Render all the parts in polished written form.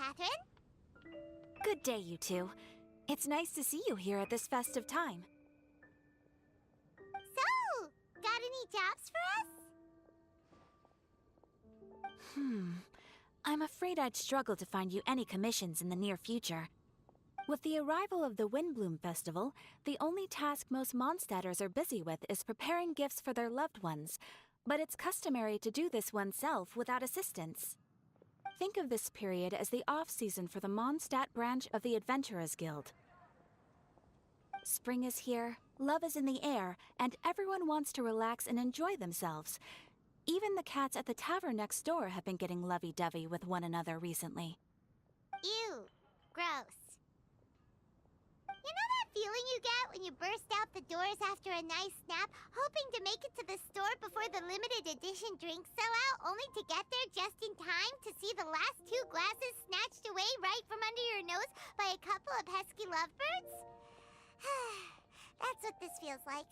Catherine. Good day, you two. It's nice to see you here at this festive time. So, got any jobs for us? I'm afraid I'd struggle to find you any commissions in the near future. With the arrival of the Windblume Festival, the only task most Mondstadters are busy with is preparing gifts for their loved ones, but it's customary to do this oneself without assistance. Think of this period as the off-season for the Mondstadt branch of the Adventurers Guild. Spring is here, love is in the air, and everyone wants to relax and enjoy themselves. Even the cats at the tavern next door have been getting lovey-dovey with one another recently. Ew. Gross. You know that feeling you get when you burst out the doors after a nice nap, hoping to make it to the store before the limited edition drinks sell out, only to get there just in time to see the last 2 glasses snatched away right from under your nose by a couple of pesky lovebirds? That's what this feels like.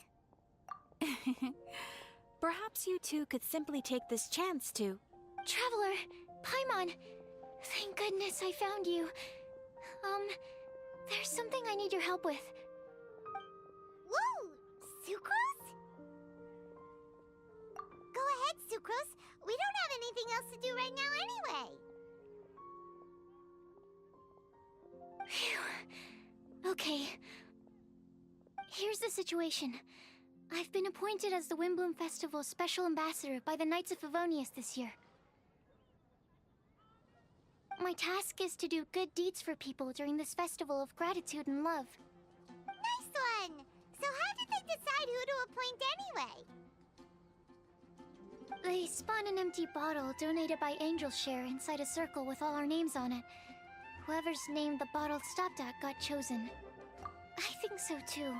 Perhaps you two could simply take this chance to... Traveler! Paimon! Thank goodness I found you. There's something I need your help with. Woo! Sucrose? Go ahead, Sucrose. We don't have anything else to do right now anyway. Phew. Okay. Here's the situation. I've been appointed as the Windblume Festival's special ambassador by the Knights of Favonius this year. My task is to do good deeds for people during this festival of gratitude and love. Nice one! So how did they decide who to appoint anyway? They spun an empty bottle donated by Angel's Share inside a circle with all our names on it. Whoever's name the bottle stopped at got chosen. I think so too.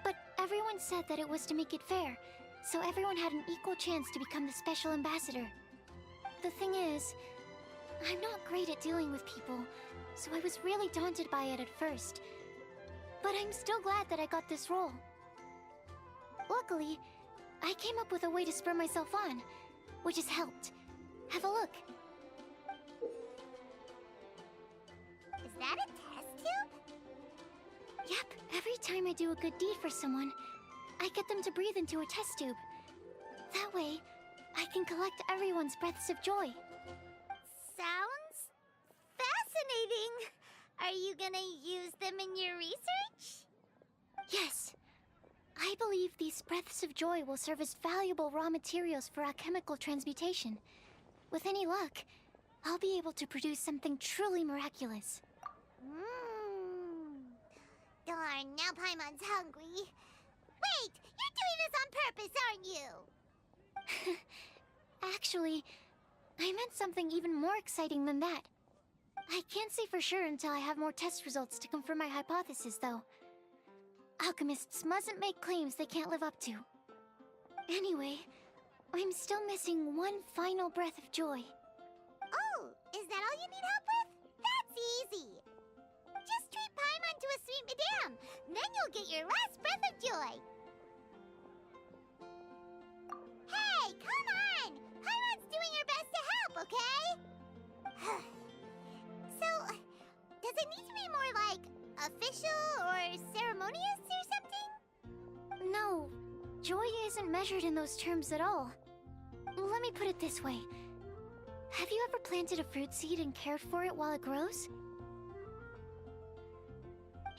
But everyone said that it was to make it fair, so everyone had an equal chance to become the special ambassador. The thing is, I'm not great at dealing with people, so I was really daunted by it at first. But I'm still glad that I got this role. Luckily, I came up with a way to spur myself on, which has helped. Have a look. Is that a test tube? Yep, every time I do a good deed for someone, I get them to breathe into a test tube. That way, I can collect everyone's breaths of joy. Sounds fascinating. Are you gonna use them in your research? Yes. I believe these breaths of joy will serve as valuable raw materials for alchemical transmutation. With any luck, I'll be able to produce something truly miraculous. Darn, now Paimon's hungry. Wait, you're doing this on purpose, aren't you? Actually, I meant something even more exciting than that. I can't say for sure until I have more test results to confirm my hypothesis, though. Alchemists mustn't make claims they can't live up to. Anyway, I'm still missing one final breath of joy. Oh, is that all you need help with? That's easy. Just treat Paimon to a sweet madame, then you'll get your last breath of joy. Hey, come on! Paimon's doing her best to help, okay? So, does it need to be more like official or ceremonious or something? No, joy isn't measured in those terms at all. Let me put it this way. Have you ever planted a fruit seed and cared for it while it grows?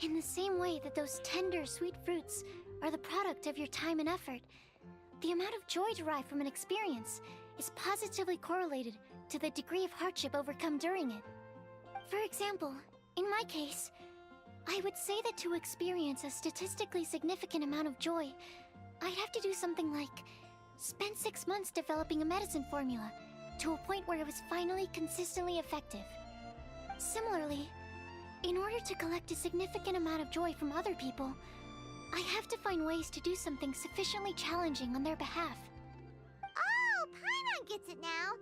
In the same way that those tender, sweet fruits are the product of your time and effort, the amount of joy derived from an experience is positively correlated to the degree of hardship overcome during it. For example, in my case, I would say that to experience a statistically significant amount of joy, I'd have to do something like spend 6 months developing a medicine formula to a point where it was finally consistently effective. Similarly, in order to collect a significant amount of joy from other people, I have to find ways to do something sufficiently challenging on their behalf. Oh, Paimon gets it now.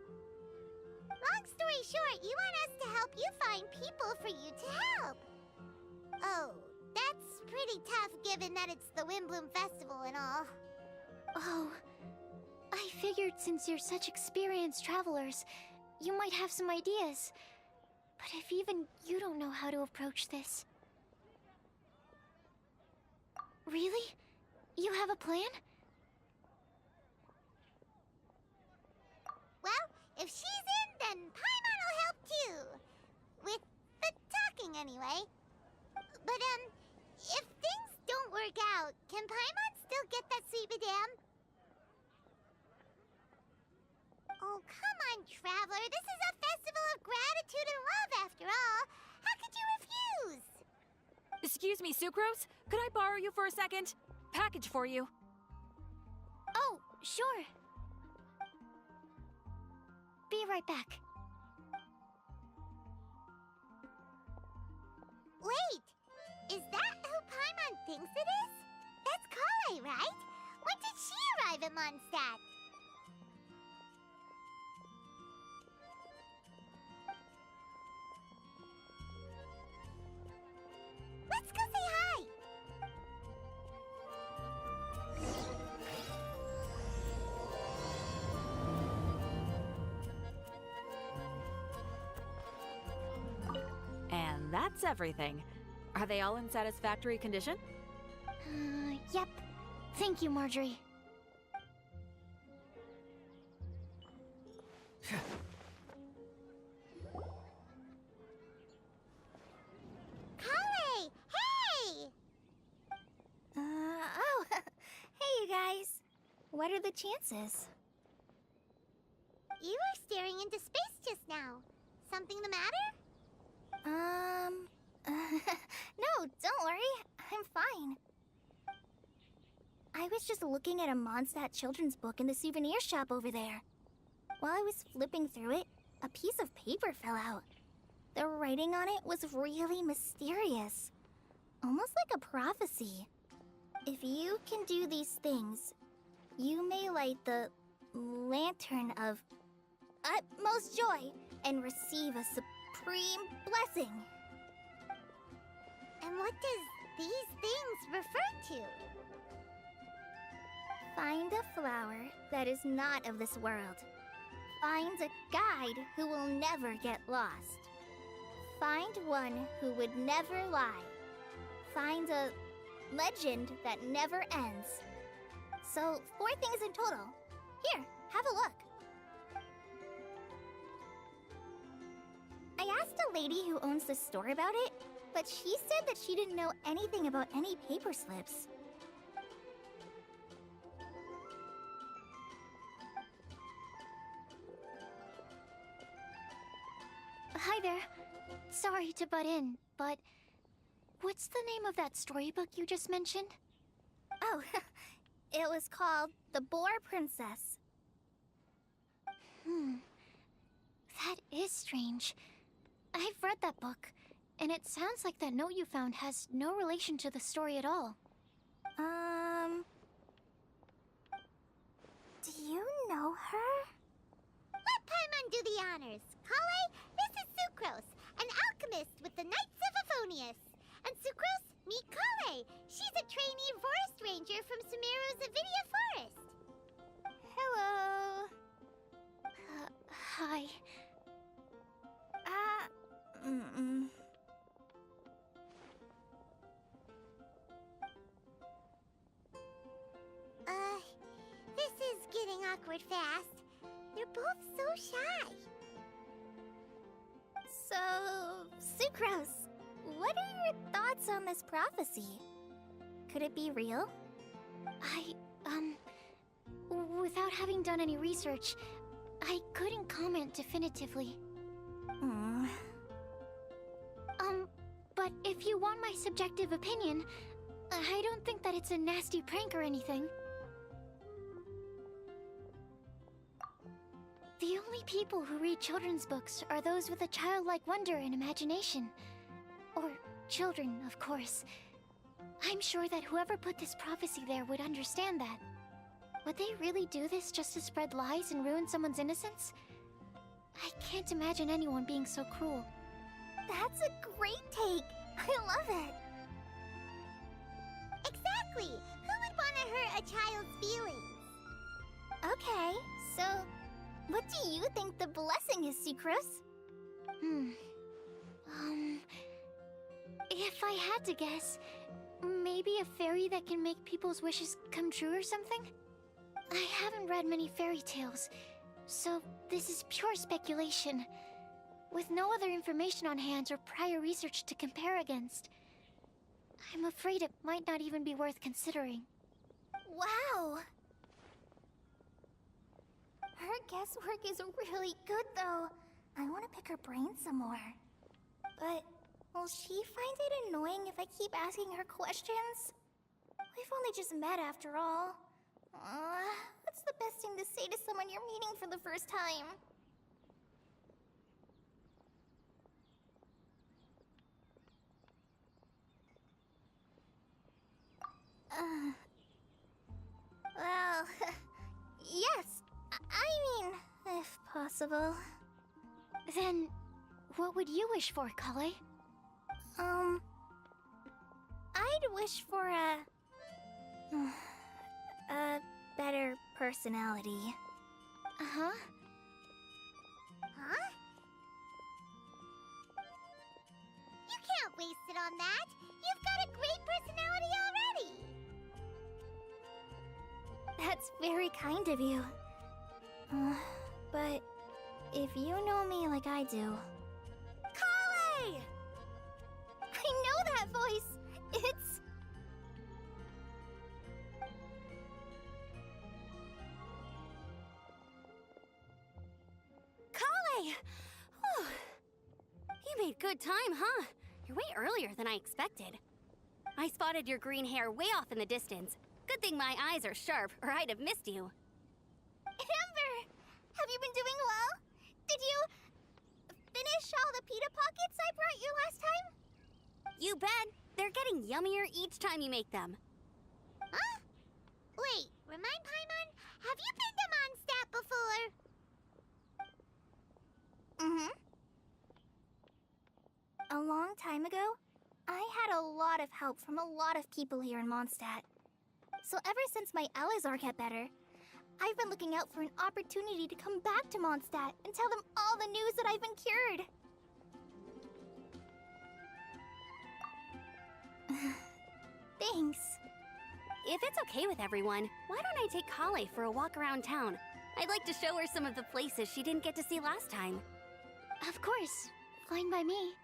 Long story short, you want us to help you find people for you to help. Oh, that's pretty tough given that it's the Windblume Festival and all. Oh, I figured since you're such experienced travelers, you might have some ideas. But if even you don't know how to approach this... Really? You have a plan? Well, if she's in, then Paimon will help too. With the talking, anyway. But, if things don't work out, can Paimon still get that sweet madame? Oh, come on, Traveler. This is a festival of gratitude and love, after all. How could you refuse? Excuse me, Sucrose? Could I borrow you for a second? Package for you. Oh, sure. Be right back. Wait, is that who Paimon thinks it is? That's Collei, right? When did she arrive at Mondstadt? Let's go say hi! And that's everything. Are they all in satisfactory condition? Yep. Thank you, Marjorie. Collei! Hey! Oh, hey you guys. What are the chances? You were staring into space just now. Something the matter? No, don't worry. I'm fine. I was just looking at a Mondstadt children's book in the souvenir shop over there. While I was flipping through it, a piece of paper fell out. The writing on it was really mysterious. Almost like a prophecy. If you can do these things, you may light the lantern of utmost joy and receive a supreme blessing. And what does these things refer to? Find a flower that is not of this world. Find a guide who will never get lost. Find one who would never lie. Find a legend that never ends. So, 4 things in total. Here, have a look. I asked a lady who owns the store about it, but she said that she didn't know anything about any paper slips. Hi there. Sorry to butt in, but what's the name of that storybook you just mentioned? Oh, it was called The Boar Princess. That is strange. I've read that book, and it sounds like that note you found has no relation to the story at all. Do you know her? Let Paimon do the honors. Collei, this is Sucrose, an alchemist with the Knights of Euphonius. And Sucrose, meet Collei. She's a trainee forest ranger from Sumeru's Avidia Forest. Hello. Hi. This is getting awkward fast. They're both so shy. So, Sucrose, what are your thoughts on this prophecy? Could it be real? Without having done any research, I couldn't comment definitively. But if you want my subjective opinion, I don't think that it's a nasty prank or anything. The only people who read children's books are those with a childlike wonder and imagination. Or children, of course. I'm sure that whoever put this prophecy there would understand that. Would they really do this just to spread lies and ruin someone's innocence? I can't imagine anyone being so cruel. That's a great take! I love it! Exactly! Who would want to hurt a child's feelings? Okay, so what do you think the blessing is, Sucrose? If I had to guess, maybe a fairy that can make people's wishes come true or something? I haven't read many fairy tales, so this is pure speculation. With no other information on hand or prior research to compare against, I'm afraid it might not even be worth considering. Wow! Her guesswork is really good, though. I want to pick her brain some more. But will she find it annoying if I keep asking her questions? We've only just met after all. What's the best thing to say to someone you're meeting for the first time? Well, yes. I mean, if possible. Then, what would you wish for, Collei? I'd wish for a better personality. Uh-huh. Huh? You can't waste it on that. You've got a great personality already. That's very kind of you. But if you know me like I do... Collei! I know that voice! It's... Collei! Whew. You made good time, huh? You're way earlier than I expected. I spotted your green hair way off in the distance. Good thing my eyes are sharp, or I'd have missed you. Amber! Have you been doing well? Did you finish all the pita pockets I brought you last time? You bet. They're getting yummier each time you make them. Huh? Wait, remind Paimon, have you been to Mondstadt before? Mm-hmm. A long time ago, I had a lot of help from a lot of people here in Mondstadt. So ever since my Elizar got better, I've been looking out for an opportunity to come back to Mondstadt and tell them all the news that I've been cured. Thanks. If it's okay with everyone, why don't I take Collei for a walk around town? I'd like to show her some of the places she didn't get to see last time. Of course. Fine by me.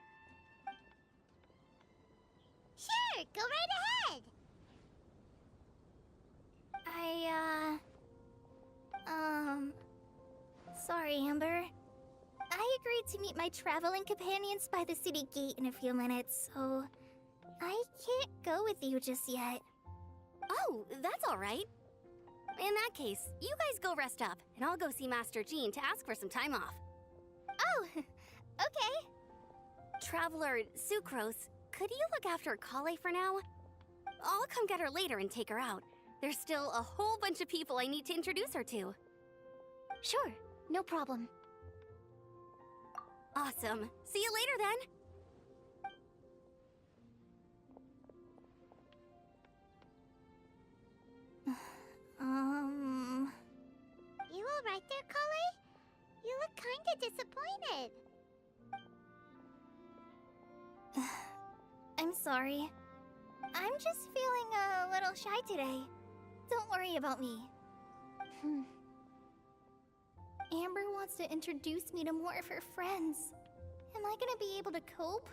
Sure, go right ahead. Sorry, Amber. I agreed to meet my traveling companions by the city gate in a few minutes, so I can't go with you just yet. Oh, that's all right. In that case, you guys go rest up, and I'll go see Master Jean to ask for some time off. Oh, okay. Traveler Sucrose, could you look after Collei for now? I'll come get her later and take her out. There's still a whole bunch of people I need to introduce her to. Sure, no problem. Awesome. See you later then. You all right there, Collei? You look kinda disappointed. I'm sorry. I'm just feeling a little shy today. Don't worry about me. Amber wants to introduce me to more of her friends. Am I gonna be able to cope?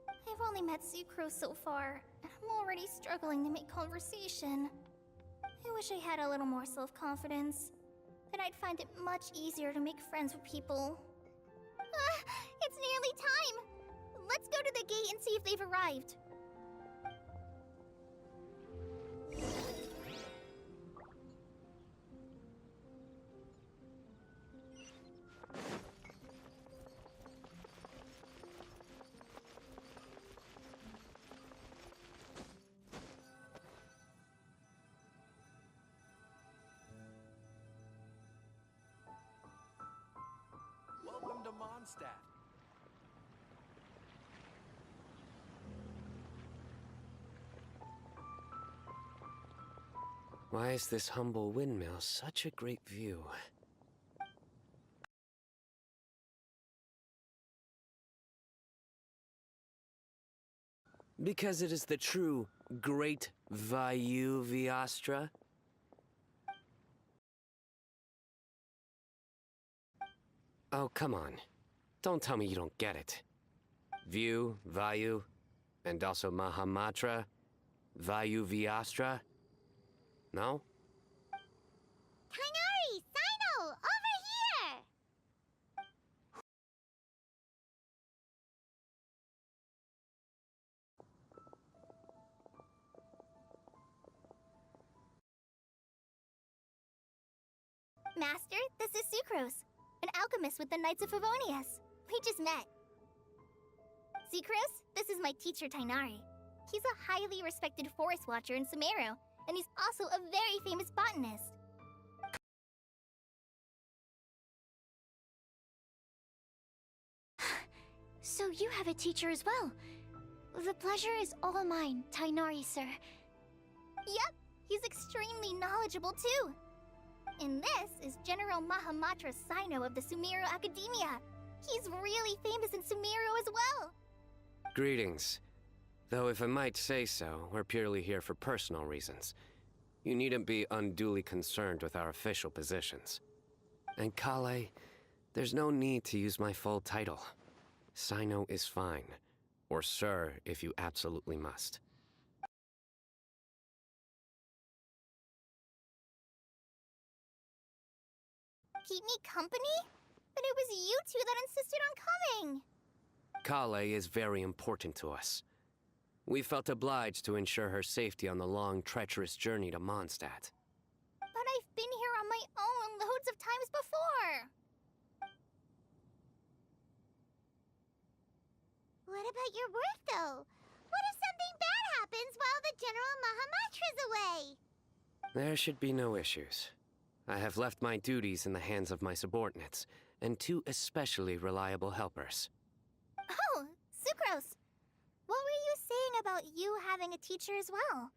I've only met Sucrose so far, and I'm already struggling to make conversation. I wish I had a little more self-confidence. Then I'd find it much easier to make friends with people. It's nearly time! Let's go to the gate and see if they've arrived. Welcome to Mondstadt. Why is this humble windmill such a great view? Because it is the true Great Vayu Viastra? Oh, come on. Don't tell me you don't get it. View, Vayu, and also Mahamatra, Vayu Viastra? No? Kainari! Sino! Over here! Master, this is Sucrose, an alchemist with the Knights of Favonius. We just met. Sucrose, this is my teacher Tainari. He's a highly respected forest watcher in Sumeru, and he's also a very famous botanist. So you have a teacher as well. The pleasure is all mine, Tainari, sir. Yep, he's extremely knowledgeable too. And this is General Mahamatra Sino of the Sumeru Academia. He's really famous in Sumeru as well. Greetings. Though if I might say so, we're purely here for personal reasons. You needn't be unduly concerned with our official positions. And Collei, there's no need to use my full title. Sino is fine. Or sir, if you absolutely must. Keep me company? But it was you two that insisted on coming. Collei is very important to us. We felt obliged to ensure her safety on the long, treacherous journey to Mondstadt. But I've been here on my own loads of times before. What about your work, though? What if something bad happens while the General Mahamatra's away? There should be no issues. I have left my duties in the hands of my subordinates, and two especially reliable helpers. Oh, Sucrose. What were you saying about you having a teacher as well?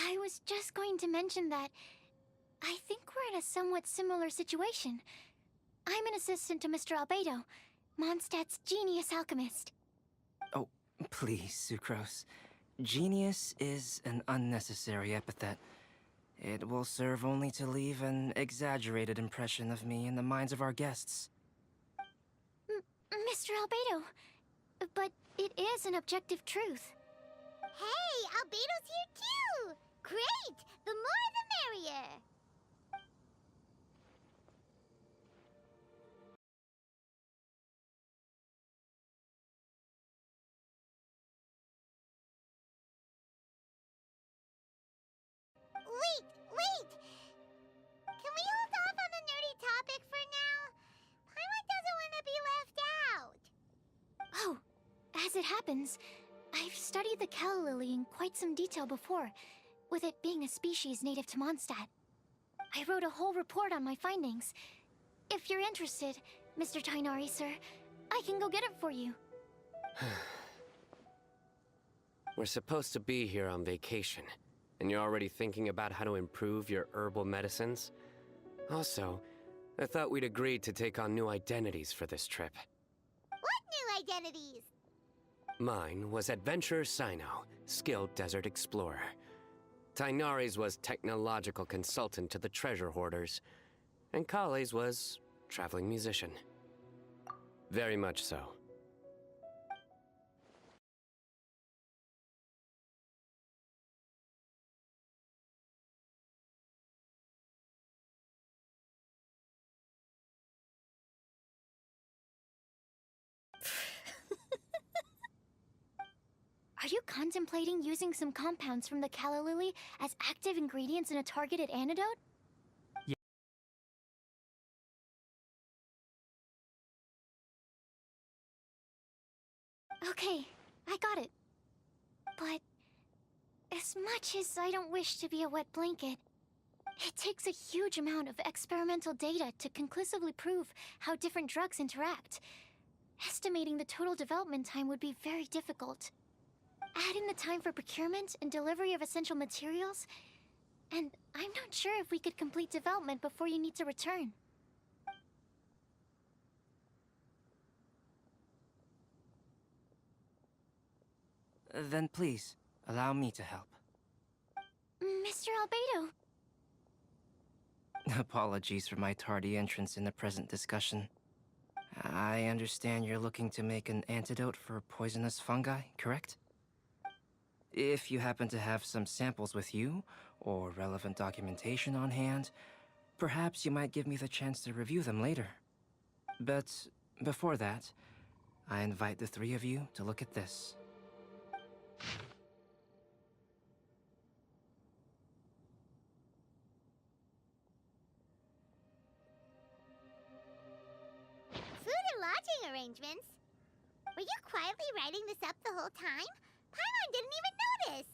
I was just going to mention that I think we're in a somewhat similar situation. I'm an assistant to Mr. Albedo, Mondstadt's genius alchemist. Oh, please, Sucrose. Genius is an unnecessary epithet. It will serve only to leave an exaggerated impression of me in the minds of our guests. Mr. Albedo, but it is an objective truth. Hey, Albedo's here too! Great! The more the merrier! Wait! Can we hold off on the nerdy topic for now? Paimon doesn't want to be left out. Oh, as it happens, I've studied the calla lily in quite some detail before, with it being a species native to Mondstadt. I wrote a whole report on my findings. If you're interested, Mr. Tainari, sir, I can go get it for you. We're supposed to be here on vacation, and you're already thinking about how to improve your herbal medicines? Also, I thought we'd agreed to take on new identities for this trip. What new identities? Mine was Adventurer Sino, skilled desert explorer. Tainari's was technological consultant to the treasure hoarders, and Collei's was traveling musician. Very much so. Are you contemplating using some compounds from the calla lily as active ingredients in a targeted antidote? Yeah. Okay, I got it. But as much as I don't wish to be a wet blanket, it takes a huge amount of experimental data to conclusively prove how different drugs interact. Estimating the total development time would be very difficult. Add in the time for procurement and delivery of essential materials, and I'm not sure if we could complete development before you need to return. then please, allow me to help. Mr. Albedo. Apologies for my tardy entrance in the present discussion. I understand you're looking to make an antidote for poisonous fungi, correct? If you happen to have some samples with you, or relevant documentation on hand, perhaps you might give me the chance to review them later. But before that, I invite the three of you to look at this. Food and lodging arrangements? Were you quietly writing this up the whole time? Paimon didn't even notice!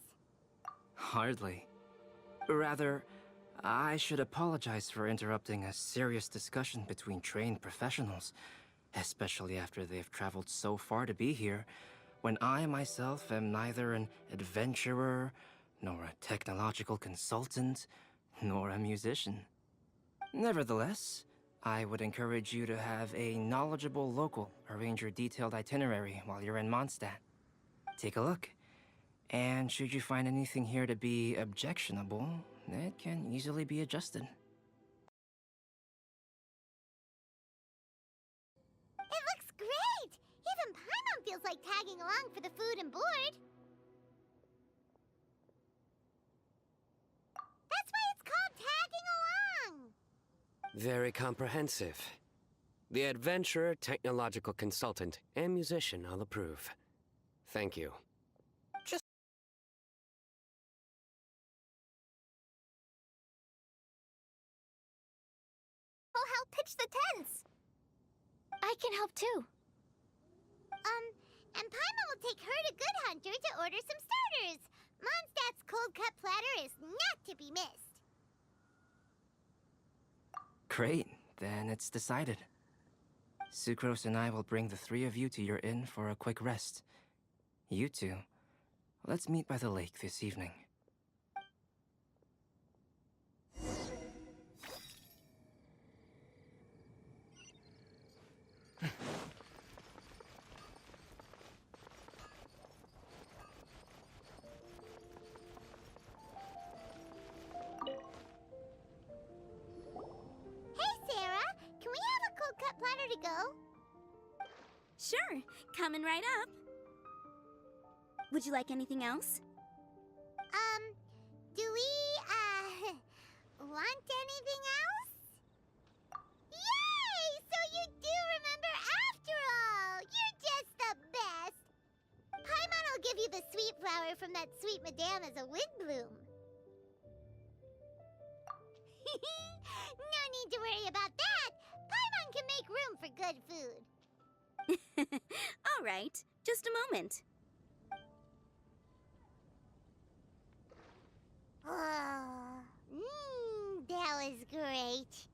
Hardly. Rather, I should apologize for interrupting a serious discussion between trained professionals, especially after they've traveled so far to be here, when I myself am neither an adventurer, nor a technological consultant, nor a musician. Nevertheless, I would encourage you to have a knowledgeable local arrange your detailed itinerary while you're in Mondstadt. Take a look, and should you find anything here to be objectionable, it can easily be adjusted. It looks great! Even Paimon feels like tagging along for the food and board. That's why it's called tagging along! Very comprehensive. The adventurer, technological consultant, and musician all approve. Thank you. We'll help pitch the tents! I can help too. And Paimon will take her to Good Hunter to order some starters. Mondstadt's cold cut platter is not to be missed. Great, then it's decided. Sucrose and I will bring the three of you to your inn for a quick rest. You two, let's meet by the lake this evening. Hey, Sarah! Can we have a cold cut platter to go? Sure, coming right up. Would you like anything else? Do we, want anything else? Yay! So you do remember after all! You're just the best! Paimon will give you the sweet flower from that sweet madame as a Windblume. No need to worry about that! Paimon can make room for good food. All right, just a moment. That was great.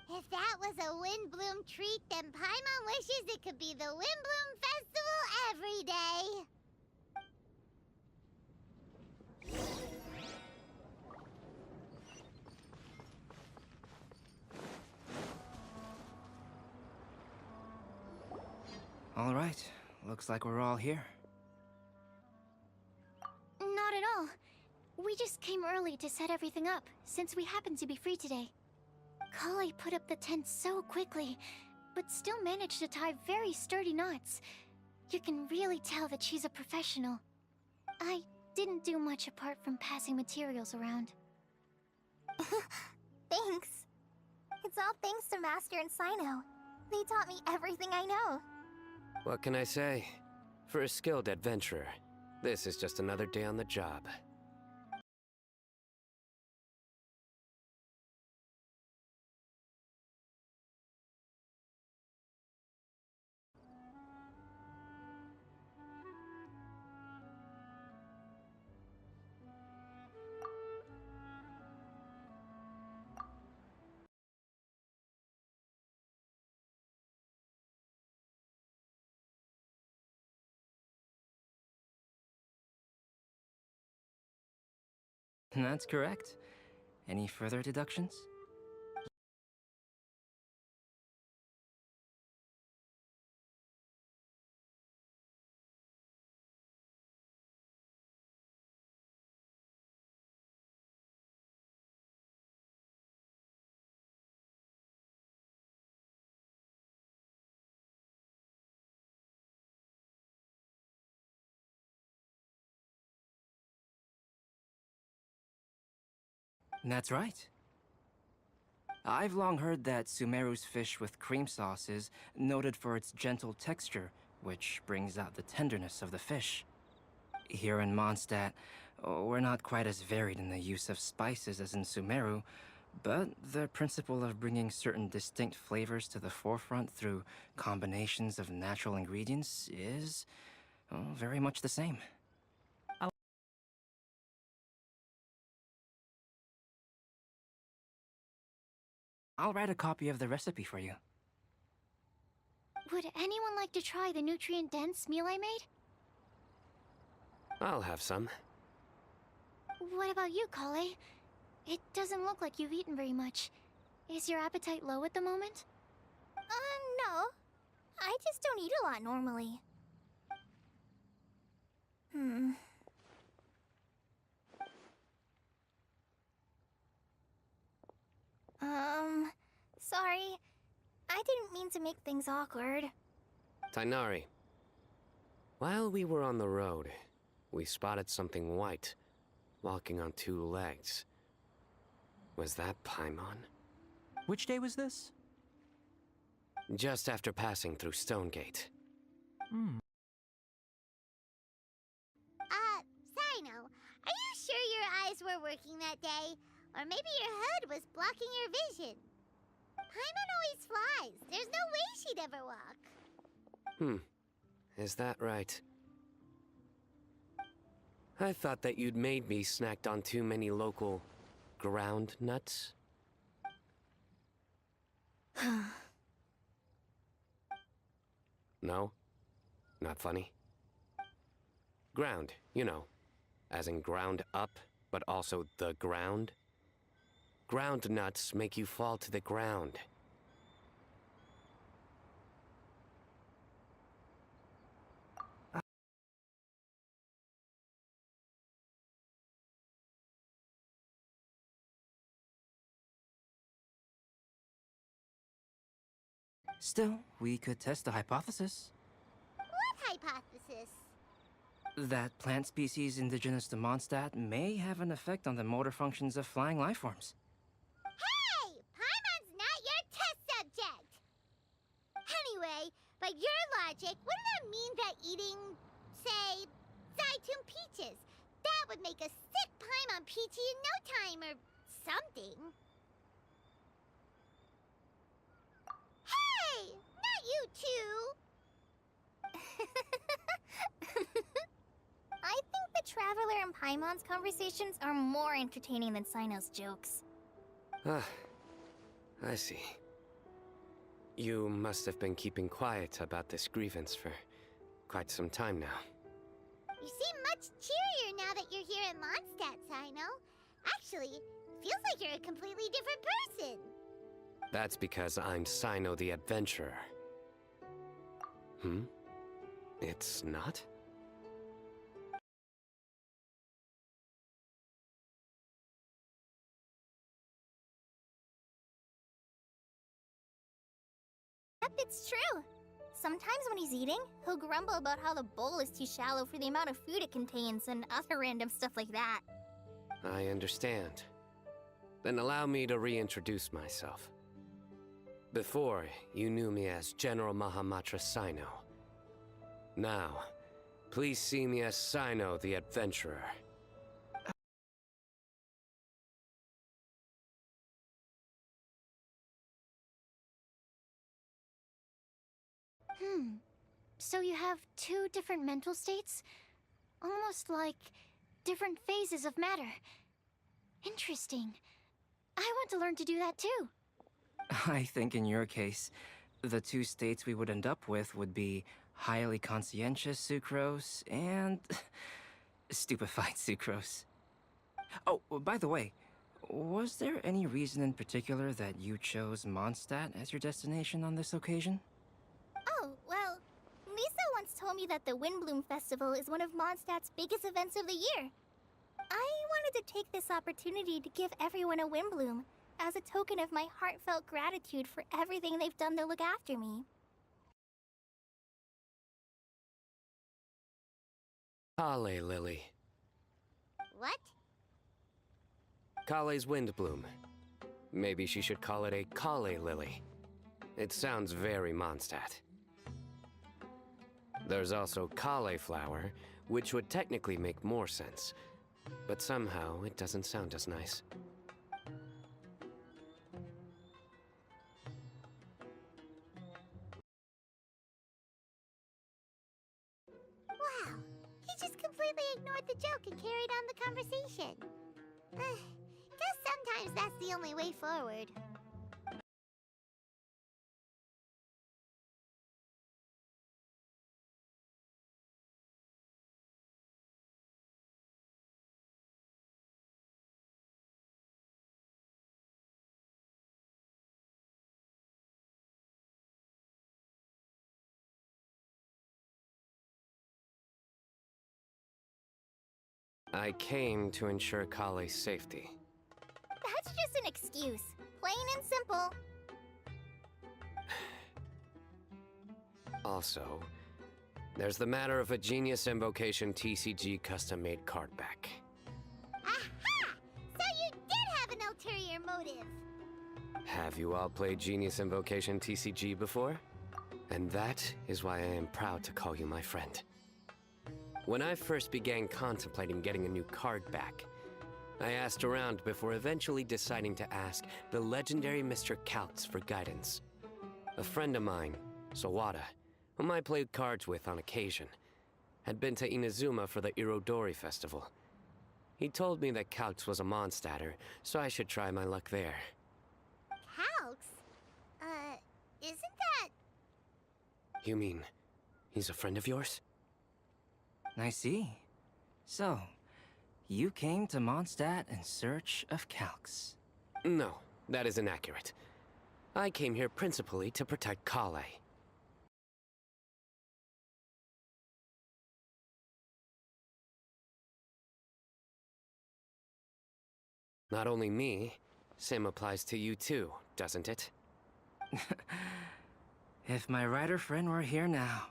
If that was a Windblume treat, then Paimon wishes it could be the Windblume Festival every day. All right, looks like we're all here. Not at all. We just came early to set everything up, since we happen to be free today. Collei put up the tent so quickly, but still managed to tie very sturdy knots. You can really tell that she's a professional. I didn't do much apart from passing materials around. Thanks. It's all thanks to Master and Sino. They taught me everything I know. What can I say? For a skilled adventurer, this is just another day on the job. That's correct. Any further deductions? That's right. I've long heard that Sumeru's fish with cream sauce is noted for its gentle texture, which brings out the tenderness of the fish. Here in Mondstadt, we're not quite as varied in the use of spices as in Sumeru, but the principle of bringing certain distinct flavors to the forefront through combinations of natural ingredients is very much the same. I'll write a copy of the recipe for you. Would anyone like to try the nutrient-dense meal I made? I'll have some. What about you, Collei? It doesn't look like you've eaten very much. Is your appetite low at the moment? No. I just don't eat a lot normally. Sorry. I didn't mean to make things awkward. Tighnari. While we were on the road, we spotted something white, walking on two legs. Was that Paimon? Which day was this? Just after passing through Stonegate. Sino, are you sure your eyes were working that day? Or maybe your hood was blocking your vision? Paimon always flies. There's no way she'd ever walk. Is that right? I thought that you'd made me snacked on too many local ground nuts. No? Not funny? Ground, you know. As in ground up, but also the ground. Ground nuts make you fall to the ground. Still, we could test the hypothesis. What hypothesis? That plant species indigenous to Mondstadt may have an effect on the motor functions of flying lifeforms. Hey! Paimon's not your test subject! Anyway, by your logic, wouldn't that mean that eating, say, Zaitun peaches, that would make a sick Paimon peachy in no time or something? Hey! Not you two! I think the Traveler and Paimon's conversations are more entertaining than Sino's jokes. Ah, I see. You must have been keeping quiet about this grievance for quite some time now. You seem much cheerier now that you're here in Mondstadt, Sino. Actually, feels like you're a completely different person. That's because I'm Sino the Adventurer. It's not? Yep, it's true. Sometimes when he's eating, he'll grumble about how the bowl is too shallow for the amount of food it contains and other random stuff like that. I understand. Then allow me to reintroduce myself. Before, you knew me as General Mahamatra Sino. Now, please see me as Sino the Adventurer. So you have two different mental states? Almost like different phases of matter. Interesting. I want to learn to do that too. I think in your case, the two states we would end up with would be highly conscientious sucrose and stupefied sucrose. Oh, by the way, was there any reason in particular that you chose Mondstadt as your destination on this occasion? Oh, well, Lisa once told me that the Windblume Festival is one of Mondstadt's biggest events of the year. I wanted to take this opportunity to give everyone a Windblume, as a token of my heartfelt gratitude for everything they've done to look after me. Collei, Lily. What? Collei's Windblume. Maybe she should call it a Collei lily. It sounds very Mondstadt. There's also Collei flower, which would technically make more sense, but somehow it doesn't sound as nice. Wow, he just completely ignored the joke and carried on the conversation. Guess sometimes that's the only way forward. I came to ensure Collei's safety. That's just an excuse. Plain and simple. Also, there's the matter of a Genius Invocation TCG custom-made card back. Aha! So you did have an ulterior motive. Have you all played Genius Invocation TCG before? And that is why I am proud to call you my friend. When I first began contemplating getting a new card back, I asked around before eventually deciding to ask the legendary Mr. Kaltz for guidance. A friend of mine, Sawada, whom I played cards with on occasion, had been to Inazuma for the Irodori festival. He told me that Kaltz was a Mondstadter, so I should try my luck there. Calx? Isn't that... You mean, he's a friend of yours? I see. So, you came to Mondstadt in search of Calx. No, that is inaccurate. I came here principally to protect Collei. Not only me, same applies to you too, doesn't it? If my writer friend were here now,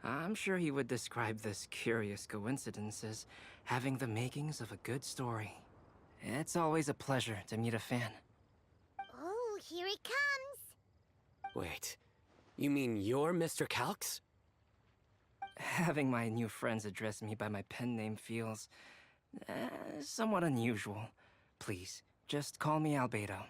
I'm sure he would describe this curious coincidence as having the makings of a good story. It's always a pleasure to meet a fan. Oh, here he comes. Wait, you mean you're Mr. Kaltz? Having my new friends address me by my pen name feels somewhat unusual. Please, just call me Albedo.